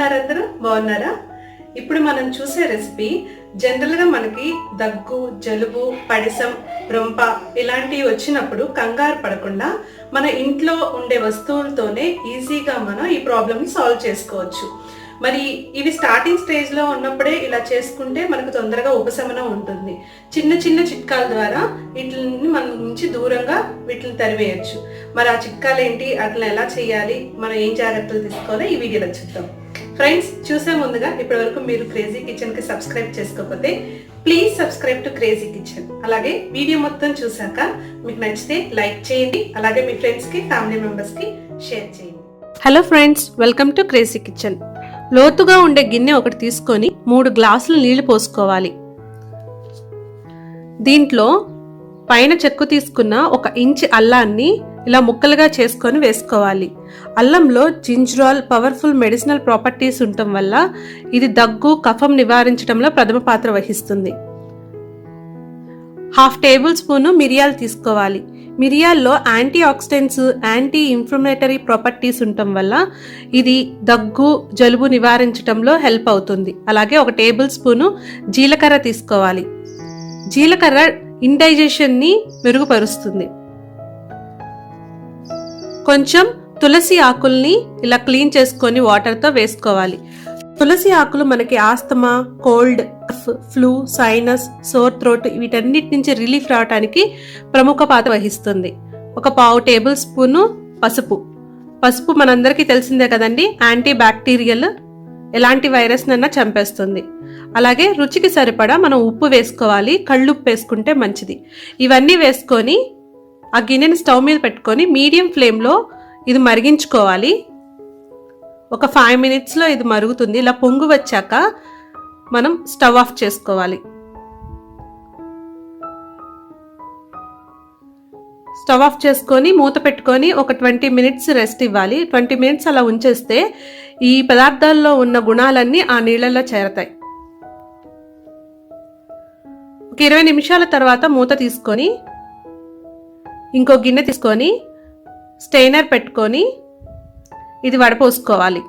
అందరూ బాగున్నారా? ఇప్పుడు మనం చూసే రెసిపీ జనరల్గా మనకి దగ్గు, జలుబు, పడిసం, రొంప ఇలాంటివి వచ్చినప్పుడు కంగారు పడకుండా మన ఇంట్లో ఉండే వస్తువులతోనే ఈజీగా మనం ఈ ప్రాబ్లమ్ని సాల్వ్ చేసుకోవచ్చు. మరి ఇవి స్టార్టింగ్ స్టేజ్లో ఉన్నప్పుడే ఇలా చేసుకుంటే మనకు తొందరగా ఉపశమనం ఉంటుంది. చిన్న చిన్న చిట్కాల ద్వారా వీటిని మన నుంచి దూరంగా వీటిని తరివేయచ్చు. మరి ఆ చిట్కాలు ఏంటి, అట్లా ఎలా చేయాలి, మనం ఏం జాగ్రత్తలు తీసుకోవాలో ఈ వీడియోలో చూద్దాం. ఫ్రెండ్స్, చూసే ముందుగా ఇప్పటి వరకు మీరు క్రేజీ కిచెన్కి సబ్స్క్రైబ్ చేసుకోకపోతే please subscribe to crazy kitchen. అలాగే వీడియో మొత్తం చూసాక మీకు నచ్చితే లైక్ చేయండి, అలాగే మీ ఫ్రెండ్స్కి, ఫ్యామిలీ మెంబర్స్కి షేర్ చేయండి. Hello friends, welcome to crazy kitchen. లోతుగా ఉండే గిన్నె ఒకటి తీసుకొని 3 గ్లాసులు నీళ్లు పోసుకోవాలి. దీంట్లో పైన చెక్కు తీసుకున్న 1 ఇంచ్ అల్లాన్ని ఇలా ముక్కలుగా చేసుకొని వేసుకోవాలి. అల్లంలో జింజరాల్ పవర్ఫుల్ మెడిసినల్ ప్రాపర్టీస్ ఉండటం వల్ల ఇది దగ్గు, కఫం నివారించడంలో ప్రథమ పాత్ర వహిస్తుంది. 1/2 టేబుల్ స్పూను మిరియాలు తీసుకోవాలి. మిరియాల్లో antioxidants, anti inflammatory properties ఉండటం వల్ల ఇది దగ్గు, జలుబు నివారించడంలో హెల్ప్ అవుతుంది. అలాగే 1 టేబుల్ స్పూను జీలకర్ర తీసుకోవాలి. జీలకర్ర ఇండైజెషన్ని మెరుగుపరుస్తుంది. కొంచెం తులసి ఆకుల్ని ఇలా క్లీన్ చేసుకొని వాటర్తో వేసుకోవాలి. తులసి ఆకులు మనకి asthma, cold, flu, sinus, sore throat వీటన్నిటి నుంచి రిలీఫ్ రావడానికి ప్రముఖ పాత్ర వహిస్తుంది. 1/4 టేబుల్ స్పూను పసుపు మనందరికీ తెలిసిందే కదండి, యాంటీ బ్యాక్టీరియల్, ఎలాంటి వైరస్ నన్నా చంపేస్తుంది. అలాగే రుచికి సరిపడా మనం ఉప్పు వేసుకోవాలి. కళ్ళుప్పు వేసుకుంటే మంచిది. ఇవన్నీ వేసుకొని ఆ గిన్నెని స్టవ్ మీద పెట్టుకొని మీడియం ఫ్లేమ్లో ఇది మరిగించుకోవాలి. ఒక 5 మినిట్స్లో ఇది మరుగుతుంది. ఇలా పొంగు వచ్చాక మనం స్టవ్ ఆఫ్ చేసుకోవాలి. స్టవ్ ఆఫ్ చేసుకొని మూత పెట్టుకొని ఒక 20 మినిట్స్ రెస్ట్ ఇవ్వాలి. 20 మినిట్స్ అలా ఉంచేస్తే ఈ పదార్థాల్లో ఉన్న గుణాలన్నీ ఆ నీళ్ళల్లో చేరతాయి. ఒక 20 నిమిషాల తర్వాత మూత తీసుకొని ఇంకో గిన్నె తీసుకొని స్టెయినర్ పెట్టుకొని ఇది వడపోసుకోవాలి.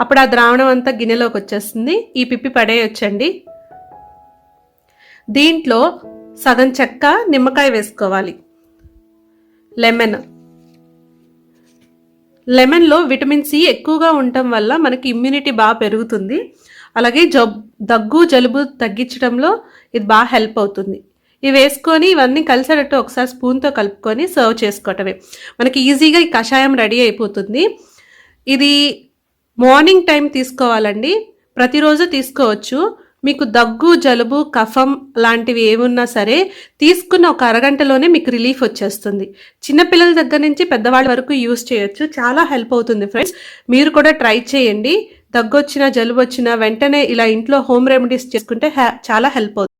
అప్పుడు ఆ ద్రావణం అంతా గిన్నెలోకి వచ్చేస్తుంది. ఈ పిప్పి పడేయొచ్చండి. దీంట్లో సగం చెక్క, నిమ్మకాయ వేసుకోవాలి. లెమన్లో విటమిన్ సి ఎక్కువగా ఉండటం వల్ల మనకి ఇమ్యూనిటీ బాగా పెరుగుతుంది. అలాగే దగ్గు, జలుబు తగ్గించడంలో ఇది బాగా హెల్ప్ అవుతుంది. ఇవి వేసుకొని ఇవన్నీ కలిసేటట్టు ఒకసారి స్పూన్తో కలుపుకొని సర్వ్ చేసుకోవటమే. మనకి ఈజీగా ఈ కషాయం రెడీ అయిపోతుంది. ఇది మార్నింగ్ టైం తీసుకోవాలండి. ప్రతిరోజు తీసుకోవచ్చు. మీకు దగ్గు, జలుబు, కఫం లాంటివి ఏమున్నా సరే తీసుకున్న ఒక అరగంటలోనే మీకు రిలీఫ్ వచ్చేస్తుంది. చిన్నపిల్లల దగ్గర నుంచి పెద్దవాళ్ళ వరకు యూస్ చేయొచ్చు. చాలా హెల్ప్ అవుతుంది ఫ్రెండ్స్. మీరు కూడా ట్రై చేయండి. దగ్గు వచ్చినా, జలుబు వచ్చినా వెంటనే ఇలా ఇంట్లో హోమ్ రెమెడీస్ చేసుకుంటే చాలా హెల్ప్ అవుతుంది.